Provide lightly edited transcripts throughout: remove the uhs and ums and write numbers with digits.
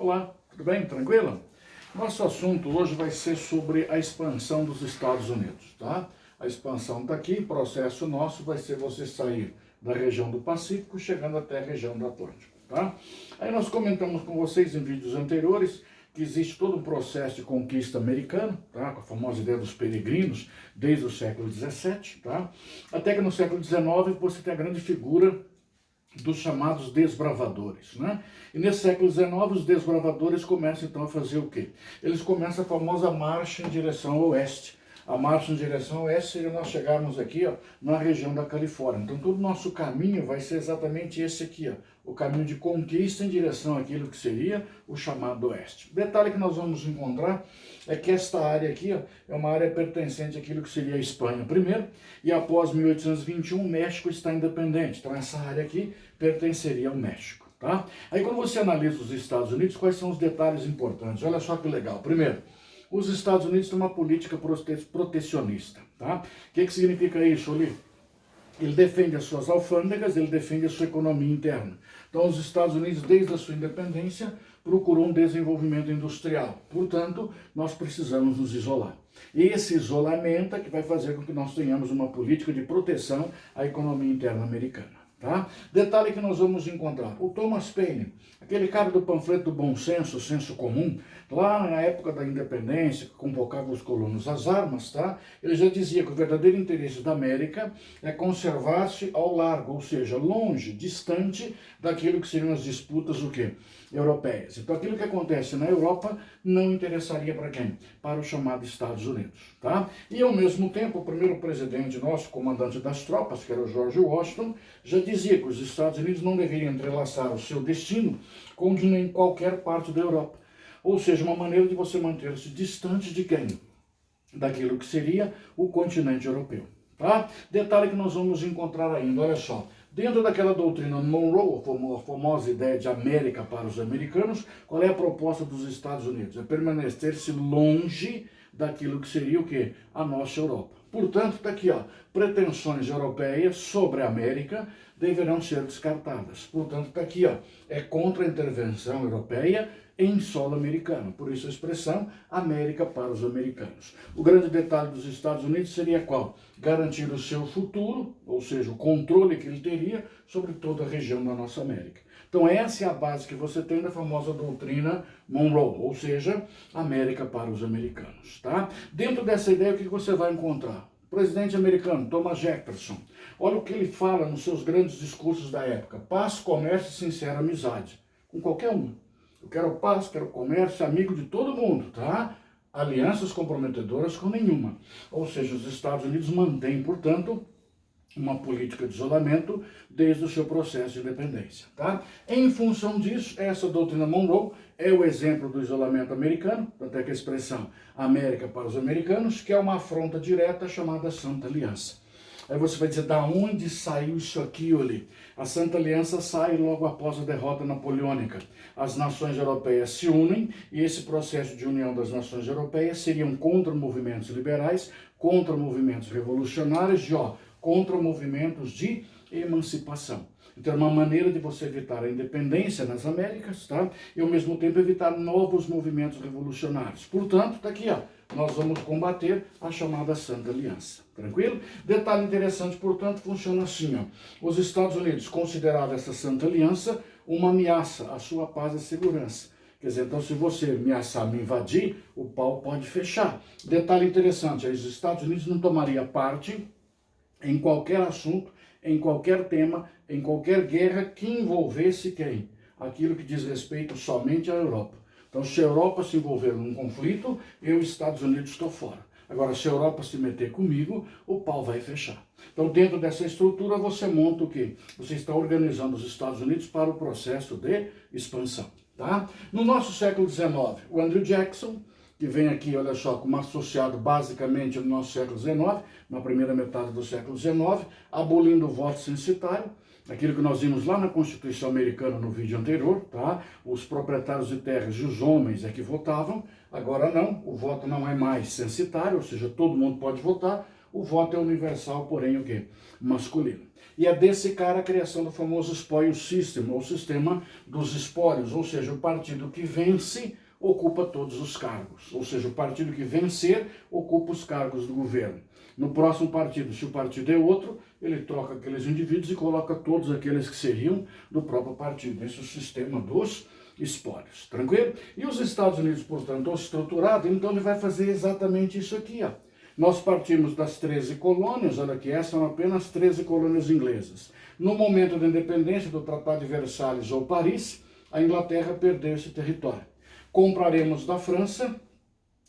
Olá, tudo bem? Tranquilo? Nosso assunto hoje vai ser sobre a expansão dos Estados Unidos, tá? A expansão está aqui, processo nosso vai ser você sair da região do Pacífico, chegando até a região do Atlântico, tá? Aí nós comentamos com vocês em vídeos anteriores que existe todo um processo de conquista americano, tá? Com a famosa ideia dos peregrinos, desde o século XVII, tá? Até que no século XIX você tem a grande figura dos chamados desbravadores, né? E nesse século XIX os desbravadores começam então a fazer o quê? Eles começam a famosa marcha em direção ao oeste. A marcha em direção ao oeste seria nós chegarmos aqui, ó, na região da Califórnia. Então todo o nosso caminho vai ser exatamente esse aqui, ó, o caminho de conquista em direção àquilo que seria o chamado oeste. O detalhe que nós vamos encontrar é que esta área aqui, ó, é uma área pertencente àquilo que seria a Espanha primeiro, e após 1821 o México está independente. Então essa área aqui pertenceria ao México, tá? Aí quando você analisa os Estados Unidos, quais são os detalhes importantes? Olha só que legal. Primeiro, os Estados Unidos têm uma política protecionista, tá? O que significa isso, Oli? Ele defende as suas alfândegas, ele defende a sua economia interna. Então, os Estados Unidos, desde a sua independência, procurou um desenvolvimento industrial. Portanto, nós precisamos nos isolar. E esse isolamento é que vai fazer com que nós tenhamos uma política de proteção à economia interna americana. Tá? Detalhe que nós vamos encontrar, o Thomas Paine, aquele cara do panfleto do bom senso, senso comum, lá na época da independência, que convocava os colonos às armas, tá? Ele já dizia que o verdadeiro interesse da América é conservar-se ao largo, ou seja, longe, distante daquilo que seriam as disputas, o quê? Europeias. Então aquilo que acontece na Europa não interessaria para quem? Para o chamado Estados Unidos, tá? E ao mesmo tempo, o primeiro presidente nosso, comandante das tropas, que era o George Washington, já dizia que os Estados Unidos não deveriam entrelaçar o seu destino com em qualquer parte da Europa. Ou seja, uma maneira de você manter-se distante de quem? Daquilo que seria o continente europeu, tá? Detalhe que nós vamos encontrar ainda, olha só. Dentro daquela doutrina Monroe, a famosa ideia de América para os americanos, qual é a proposta dos Estados Unidos? É permanecer-se longe daquilo que seria o quê? A nossa Europa. Portanto, está aqui, ó, pretensões europeias sobre a América deverão ser descartadas. Portanto, está aqui, ó, é contra a intervenção europeia em solo americano. Por isso a expressão América para os americanos. O grande detalhe dos Estados Unidos seria qual? Garantir o seu futuro, ou seja, o controle que ele teria sobre toda a região da nossa América. Então essa é a base que você tem da famosa doutrina Monroe, ou seja, América para os americanos, tá? Dentro dessa ideia, o que você vai encontrar? O presidente americano, Thomas Jefferson, olha o que ele fala nos seus grandes discursos da época: paz, comércio e sincera amizade, com qualquer um. Eu quero paz, quero comércio, amigo de todo mundo, tá? Alianças comprometedoras com nenhuma. Ou seja, os Estados Unidos mantêm, portanto, uma política de isolamento desde o seu processo de independência, tá? Em função disso, essa doutrina Monroe é o exemplo do isolamento americano, até que a expressão América para os americanos, que é uma afronta direta chamada Santa Aliança. Aí você vai dizer, da onde saiu isso aqui, Oli? A Santa Aliança sai logo após a derrota napoleônica. As nações europeias se unem e esse processo de união das nações europeias seriam contra movimentos liberais, contra movimentos revolucionários e, contra movimentos de emancipação. Então é uma maneira de você evitar a independência nas Américas, tá? E ao mesmo tempo evitar novos movimentos revolucionários. Portanto, está aqui, nós vamos combater a chamada Santa Aliança. Tranquilo? Detalhe interessante, portanto, funciona assim, Os Estados Unidos consideravam essa Santa Aliança uma ameaça à sua paz e segurança. Quer dizer, então se você ameaçar me invadir, o pau pode fechar. Detalhe interessante, os Estados Unidos não tomariam parte em qualquer assunto, em qualquer tema, em qualquer guerra que envolvesse quem? Aquilo que diz respeito somente à Europa. Então, se a Europa se envolver num conflito, eu, Estados Unidos, estou fora. Agora, se a Europa se meter comigo, o pau vai fechar. Então, dentro dessa estrutura, você monta o quê? Você está organizando os Estados Unidos para o processo de expansão, tá? No nosso século XIX, o Andrew Jackson, que vem aqui, olha só, como associado basicamente no nosso século XIX, na primeira metade do século XIX, abolindo o voto censitário, aquilo que nós vimos lá na Constituição Americana no vídeo anterior, tá? Os proprietários de terras e os homens é que votavam, agora não, o voto não é mais censitário, ou seja, todo mundo pode votar, o voto é universal, porém o quê? Masculino. E é desse cara a criação do famoso spoil system, ou sistema dos espólios, ou seja, o partido que vence ocupa todos os cargos, ou seja, o partido que vencer ocupa os cargos do governo. No próximo partido, se o partido é outro, ele troca aqueles indivíduos e coloca todos aqueles que seriam do próprio partido. Esse é o sistema dos espólios, tranquilo? E os Estados Unidos, portanto, estão estruturados, então ele vai fazer exatamente isso aqui, ó. Nós partimos das 13 colônias, olha aqui, essas são apenas 13 colônias inglesas. No momento da independência do Tratado de Versalhes ou Paris, a Inglaterra perdeu esse território. Compraremos da França,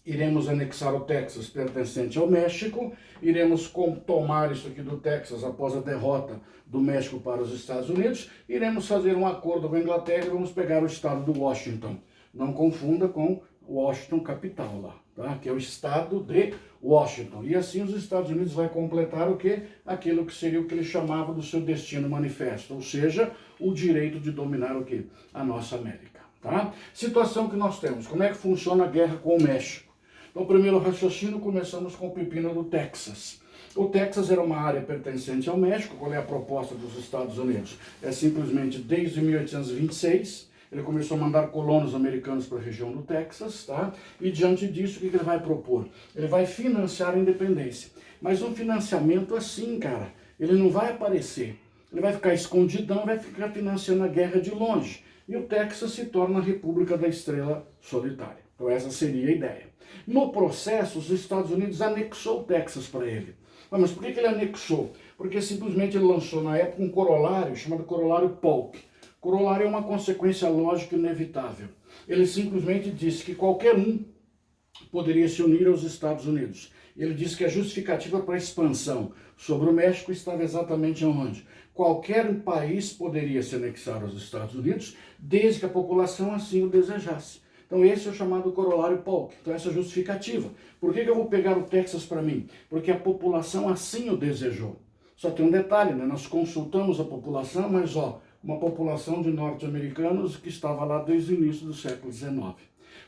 iremos anexar o Texas pertencente ao México, iremos tomar isso aqui do Texas após a derrota do México para os Estados Unidos, iremos fazer um acordo com a Inglaterra e vamos pegar o estado do Washington. Não confunda com Washington capital lá, tá? Que é o estado de Washington. E assim os Estados Unidos vai completar o quê? Aquilo que seria o que ele chamava do seu destino manifesto, ou seja, o direito de dominar o quê? A nossa América, tá? Situação que nós temos, como é que funciona a guerra com o México? Então, primeiro raciocínio, começamos com o pepino do Texas. O Texas era uma área pertencente ao México. Qual é a proposta dos Estados Unidos? É simplesmente, desde 1826, ele começou a mandar colonos americanos para a região do Texas, tá? E diante disso, o que ele vai propor? Ele vai financiar a independência. Mas um financiamento assim, cara, ele não vai aparecer. Ele vai ficar escondidão, vai ficar financiando a guerra de longe. E o Texas se torna a República da Estrela Solitária. Então essa seria a ideia. No processo, os Estados Unidos anexou o Texas para ele. Mas por que ele anexou? Porque simplesmente ele lançou na época um corolário chamado corolário Polk. Corolário é uma consequência lógica inevitável. Ele simplesmente disse que qualquer um poderia se unir aos Estados Unidos. Ele disse que a justificativa para a expansão sobre o México estava exatamente onde? Qualquer país poderia se anexar aos Estados Unidos, desde que a população assim o desejasse. Então esse é o chamado corolário Polk. Então essa é a justificativa. Por que eu vou pegar o Texas para mim? Porque a população assim o desejou. Só tem um detalhe, né? Nós consultamos a população, mas uma população de norte-americanos que estava lá desde o início do século XIX.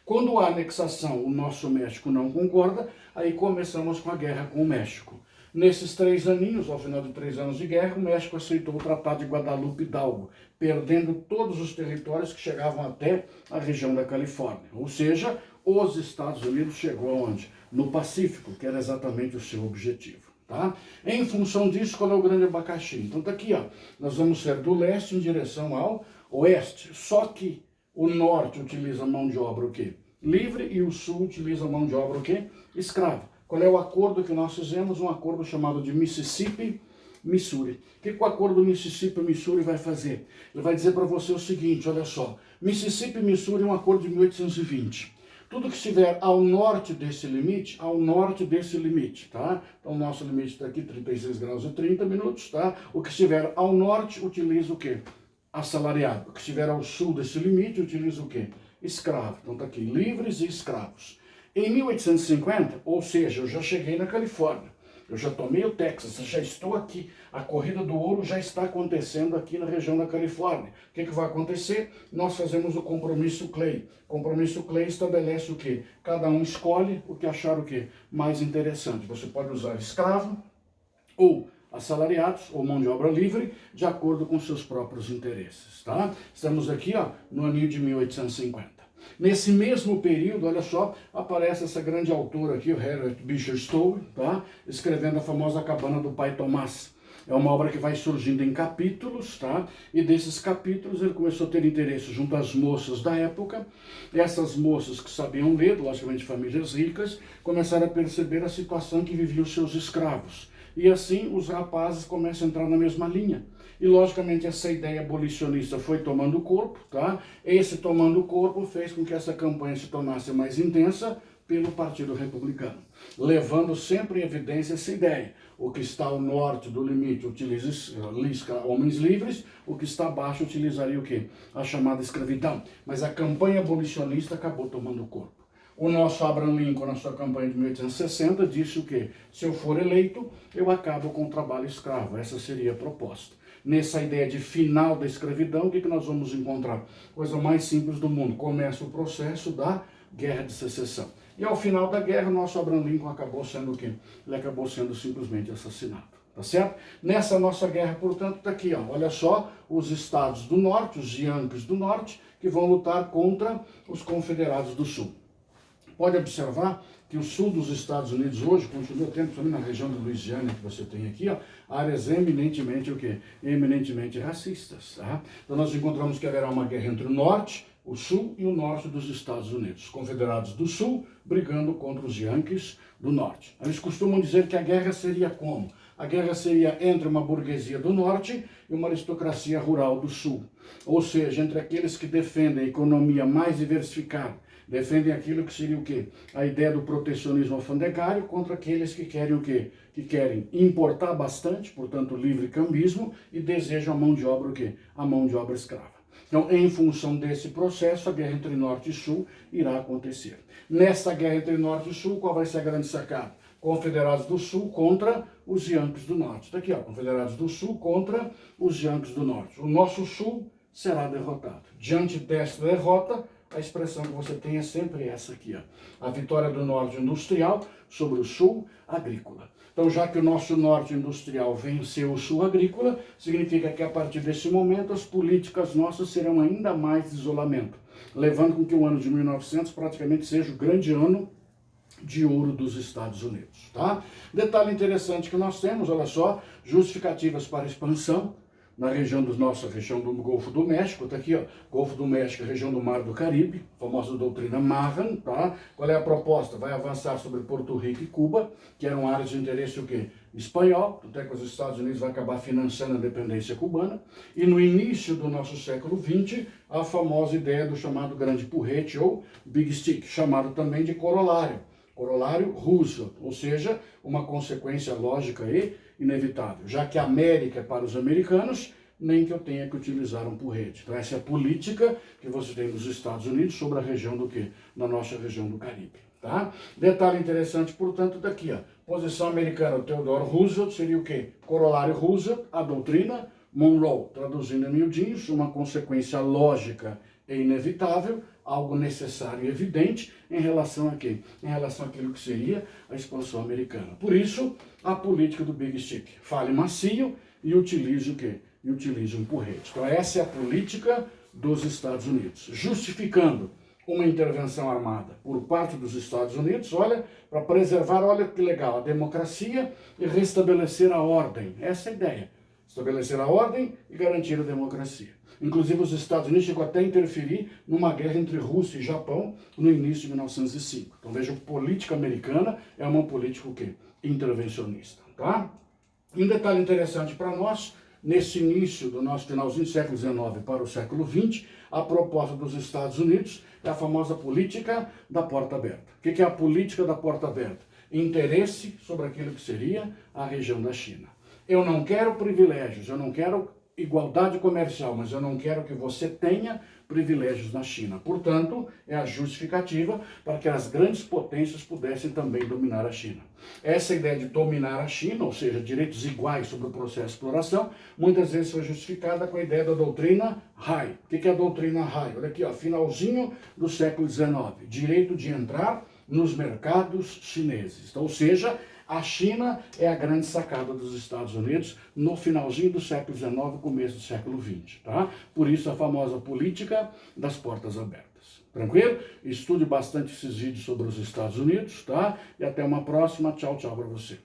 Quando há anexação, o nosso México não concorda, aí começamos com a guerra com o México. Nesses 3 aninhos, ao final de 3 anos de guerra, o México aceitou o Tratado de Guadalupe Hidalgo, perdendo todos os territórios que chegavam até a região da Califórnia. Ou seja, os Estados Unidos chegou aonde? No Pacífico, que era exatamente o seu objetivo. Tá? Em função disso, qual é o grande abacaxi? Então tá aqui, ó, nós vamos ser do leste em direção ao oeste, só que o norte utiliza mão de obra o quê? Livre, e o sul utiliza mão de obra o quê? Escrava. Qual é o acordo que nós fizemos? Um acordo chamado de Mississippi-Missouri. O que o acordo Mississippi-Missouri vai fazer? Ele vai dizer para você o seguinte, olha só, Mississippi-Missouri é um acordo de 1820. Tudo que estiver ao norte desse limite, tá? Então o nosso limite está aqui, 36 graus e 30 minutos, tá? O que estiver ao norte utiliza o quê? Assalariado. O que estiver ao sul desse limite utiliza o quê? Escravo. Então está aqui, livres e escravos. Em 1850, ou seja, eu já cheguei na Califórnia, eu já tomei o Texas, eu já estou aqui, a corrida do ouro já está acontecendo aqui na região da Califórnia. O que vai acontecer? Nós fazemos o compromisso Clay. O compromisso Clay estabelece o quê? Cada um escolhe o que achar o quê? Mais interessante. Você pode usar escravo ou assalariados ou mão de obra livre, de acordo com seus próprios interesses, tá? Estamos aqui, ó, no ano de 1850. Nesse mesmo período, olha só, aparece essa grande autora aqui, o Herbert Beecher Stowe, tá? Escrevendo a famosa Cabana do Pai Tomás. É uma obra que vai surgindo em capítulos, tá? E desses capítulos ele começou a ter interesse junto às moças da época. E essas moças que sabiam ler, logicamente famílias ricas, começaram a perceber a situação que viviam os seus escravos. E assim os rapazes começam a entrar na mesma linha. E logicamente essa ideia abolicionista foi tomando corpo, tá? Esse tomando corpo fez com que essa campanha se tornasse mais intensa pelo Partido Republicano, levando sempre em evidência essa ideia. O que está ao norte do limite utiliza homens livres, o que está abaixo utilizaria o quê? A chamada escravidão. Mas a campanha abolicionista acabou tomando corpo. O nosso Abraham Lincoln, na sua campanha de 1860, disse o quê? Se eu for eleito, eu acabo com o trabalho escravo. Essa seria a proposta. Nessa ideia de final da escravidão, o que nós vamos encontrar? Coisa mais simples do mundo. Começa o processo da Guerra de Secessão. E ao final da guerra, nosso Abraham Lincoln acabou sendo o quê? Ele acabou sendo simplesmente assassinado. Tá certo? Nessa nossa guerra, portanto, está aqui, ó, olha só, os estados do norte, os Yankees do norte, que vão lutar contra os confederados do sul. Pode observar que o sul dos Estados Unidos hoje continua tendo, principalmente na região de Louisiana que você tem aqui, ó, áreas eminentemente o quê? Eminentemente racistas. Tá? Então nós encontramos que haverá uma guerra entre o norte, o sul e o norte dos Estados Unidos. Os confederados do sul brigando contra os Yankees do norte. Eles costumam dizer que a guerra seria como? A guerra seria entre uma burguesia do norte e uma aristocracia rural do sul. Ou seja, entre aqueles que defendem a economia mais diversificada, defendem aquilo que seria o quê? A ideia do protecionismo alfandegário contra aqueles que querem o quê? Que querem importar bastante, portanto livre cambismo, e desejam a mão de obra o quê? A mão de obra escrava. Então, em função desse processo, a guerra entre norte e sul irá acontecer. Nessa guerra entre norte e sul, qual vai ser a grande sacada? Confederados do Sul contra os Yankees do Norte. Está aqui, ó, Confederados do Sul contra os Yankees do Norte. O nosso Sul será derrotado. Diante desta derrota, a expressão que você tem é sempre essa aqui, ó. A vitória do Norte industrial sobre o Sul agrícola. Então, já que o nosso Norte industrial venceu o Sul agrícola, significa que a partir desse momento as políticas nossas serão ainda mais de isolamento, levando com que o ano de 1900 praticamente seja o grande ano de ouro dos Estados Unidos, tá? Detalhe interessante que nós temos, olha só, justificativas para expansão na região nossa região do Golfo do México, tá aqui, ó, Golfo do México, região do Mar do Caribe, famosa doutrina Mahan, tá? Qual é a proposta? Vai avançar sobre Porto Rico e Cuba, que eram áreas de interesse o quê? Espanhol, até que os Estados Unidos vão acabar financiando a independência cubana, e no início do nosso século XX, a famosa ideia do chamado Grande Porrete ou Big Stick, chamado também de corolário Roosevelt, ou seja, uma consequência lógica e inevitável, já que a América é para os americanos, nem que eu tenha que utilizar um porrete. Então essa é a política que você tem nos Estados Unidos sobre a região do quê? Na nossa região do Caribe. Tá? Detalhe interessante, portanto, daqui, ó, posição americana, o Theodore Roosevelt seria o quê? Corolário Roosevelt, a doutrina Monroe, traduzindo em miudinhos, uma consequência lógica e inevitável, algo necessário e evidente em relação a quê? Em relação àquilo que seria a expansão americana. Por isso, a política do Big Stick. Fale macio e utilize o quê? E utilize um porrete. Então essa é a política dos Estados Unidos, justificando uma intervenção armada por parte dos Estados Unidos, olha, para preservar, olha que legal, a democracia e restabelecer a ordem. Essa é a ideia. Estabelecer a ordem e garantir a democracia. Inclusive, os Estados Unidos chegou até a interferir numa guerra entre Rússia e Japão no início de 1905. Então, veja, a política americana é uma política o quê? Intervencionista. Tá? E um detalhe interessante para nós, nesse início do nosso finalzinho do século XIX para o século XX, a proposta dos Estados Unidos é a famosa política da porta aberta. O que é a política da porta aberta? Interesse sobre aquilo que seria a região da China. Eu não quero privilégios, eu não quero igualdade comercial, mas eu não quero que você tenha privilégios na China. Portanto, é a justificativa para que as grandes potências pudessem também dominar a China. Essa ideia de dominar a China, ou seja, direitos iguais sobre o processo de exploração, muitas vezes foi justificada com a ideia da doutrina Hai. O que é a doutrina Hai? Olha aqui, ó, finalzinho do século XIX. Direito de entrar nos mercados chineses. Então, ou seja, a China é a grande sacada dos Estados Unidos no finalzinho do século XIX, começo do século XX, tá? Por isso a famosa política das portas abertas. Tranquilo? Estude bastante esses vídeos sobre os Estados Unidos, tá? E até uma próxima. Tchau, tchau para você.